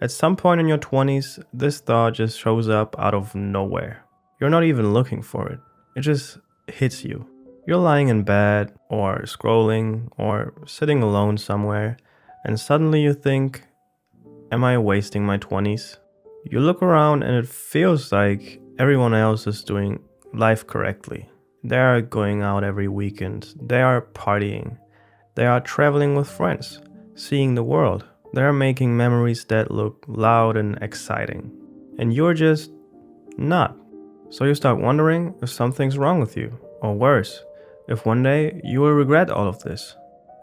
At some point in your 20s, this thought just shows up out of nowhere. You're not even looking for it. It just hits you. You're lying in bed, or scrolling, or sitting alone somewhere, and suddenly you think, am I wasting my 20s? You look around and it feels like everyone else is doing life correctly. They are going out every weekend, they are partying, they are traveling with friends, seeing the world. They are making memories that look loud and exciting. And you're just not. So you start wondering if something's wrong with you, or worse, if one day you will regret all of this.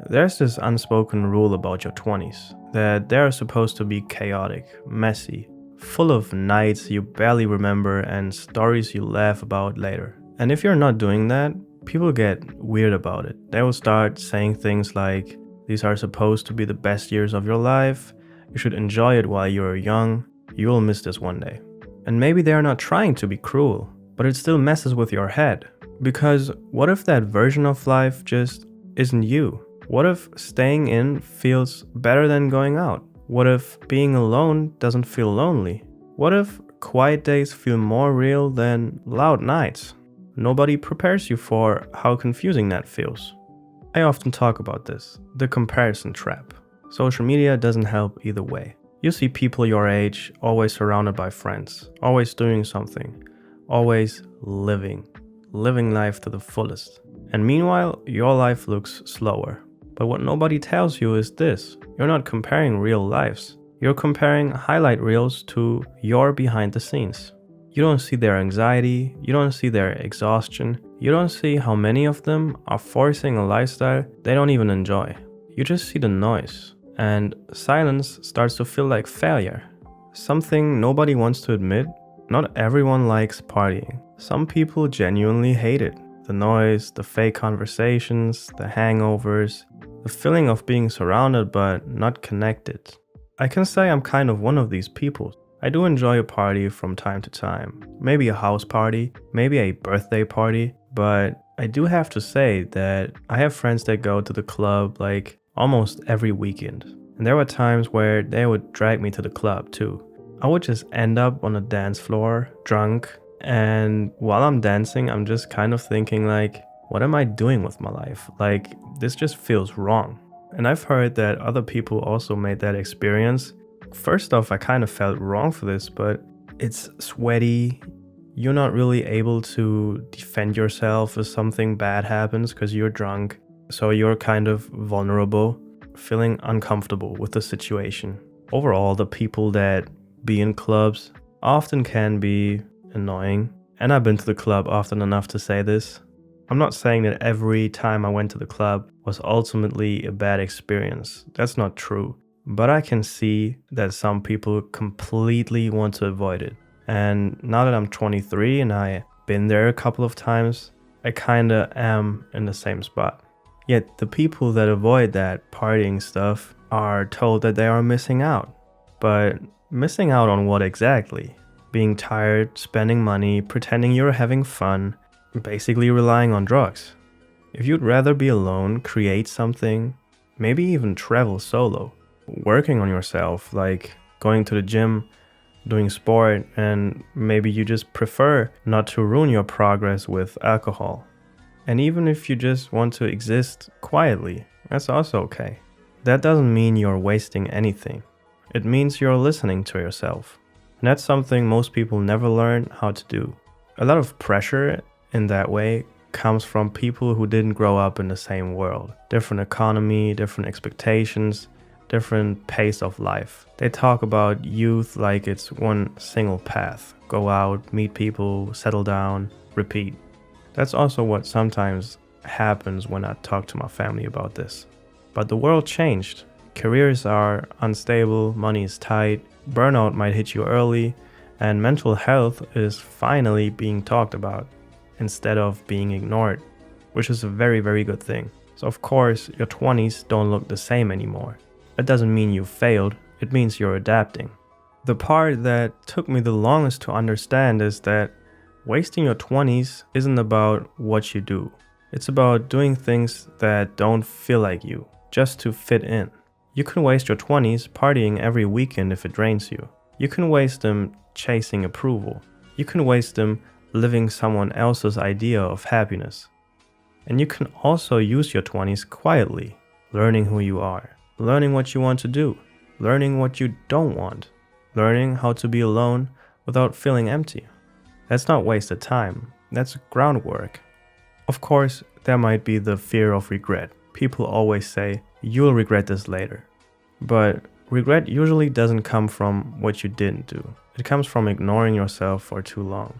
There's this unspoken rule about your 20s that they're supposed to be chaotic, messy, full of nights you barely remember and stories you laugh about later. And if you're not doing that, people get weird about it. They will start saying things like, these are supposed to be the best years of your life, you should enjoy it while you're young, you will miss this one day. And maybe they're not trying to be cruel, but it still messes with your head. Because what if that version of life just isn't you? What if staying in feels better than going out? What if being alone doesn't feel lonely? What if quiet days feel more real than loud nights? Nobody prepares you for how confusing that feels. I often talk about this, the comparison trap. Social media doesn't help either way. You see people your age always surrounded by friends, always doing something, always living life to the fullest. And meanwhile, your life looks slower. But what nobody tells you is this: you're not comparing real lives. You're comparing highlight reels to your behind the scenes. You don't see their anxiety, you don't see their exhaustion, you don't see how many of them are forcing a lifestyle they don't even enjoy. You just see the noise, and silence starts to feel like failure. Something nobody wants to admit: not everyone likes partying. Some people genuinely hate it. The noise, the fake conversations, the hangovers, the feeling of being surrounded but not connected. I can say I'm kind of one of these people. I do enjoy a party from time to time. Maybe a house party, maybe a birthday party, but I do have to say that I have friends that go to the club like almost every weekend. And there were times where they would drag me to the club too. I would just end up on a dance floor, drunk, and while I'm dancing, I'm just kind of thinking like, what am I doing with my life? Like, this just feels wrong. And I've heard that other people also made that experience. First off, I kind of felt wrong for this, but it's sweaty. You're not really able to defend yourself if something bad happens because you're drunk. So you're kind of vulnerable, feeling uncomfortable with the situation. Overall, the people that be in clubs often can be annoying. And I've been to the club often enough to say this. I'm not saying that every time I went to the club was ultimately a bad experience. That's not true. But I can see that some people completely want to avoid it. And now that I'm 23 and I've been there a couple of times, I kinda am in the same spot. Yet the people that avoid that partying stuff are told that they are missing out. But missing out on what exactly? Being tired, spending money, pretending you're having fun, basically relying on drugs. If you'd rather be alone, create something, maybe even travel solo. Working on yourself, like going to the gym, doing sport, and maybe you just prefer not to ruin your progress with alcohol. And even if you just want to exist quietly, that's also okay. That doesn't mean you're wasting anything. It means you're listening to yourself. And that's something most people never learn how to do. A lot of pressure in that way comes from people who didn't grow up in the same world. Different economy, different expectations, different pace of life. They talk about youth like it's one single path. Go out, meet people, settle down, repeat. That's also what sometimes happens when I talk to my family about this. But the world changed. Careers are unstable, money is tight, burnout might hit you early, and mental health is finally being talked about instead of being ignored, which is a very, very good thing. So of course, your 20s don't look the same anymore. That doesn't mean you failed, it means you're adapting. The part that took me the longest to understand is that wasting your 20s isn't about what you do. It's about doing things that don't feel like you, just to fit in. You can waste your 20s partying every weekend if it drains you. You can waste them chasing approval. You can waste them living someone else's idea of happiness. And you can also use your 20s quietly, learning who you are, learning what you want to do, learning what you don't want, learning how to be alone without feeling empty. That's not wasted time, that's groundwork. Of course, there might be the fear of regret. People always say, you'll regret this later. But regret usually doesn't come from what you didn't do. It comes from ignoring yourself for too long,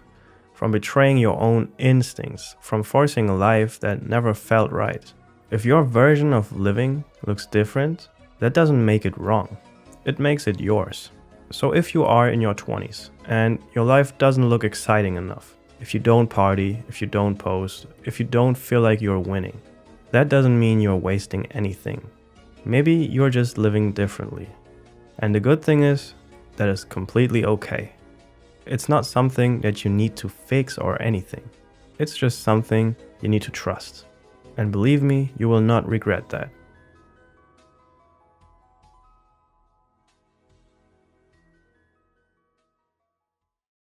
from betraying your own instincts, from forcing a life that never felt right. If your version of living looks different, that doesn't make it wrong. It makes it yours. So if you are in your 20s and your life doesn't look exciting enough, if you don't party, if you don't post, if you don't feel like you're winning, that doesn't mean you're wasting anything. Maybe you're just living differently. And the good thing is, that is completely okay. It's not something that you need to fix or anything. It's just something you need to trust. And believe me, you will not regret that.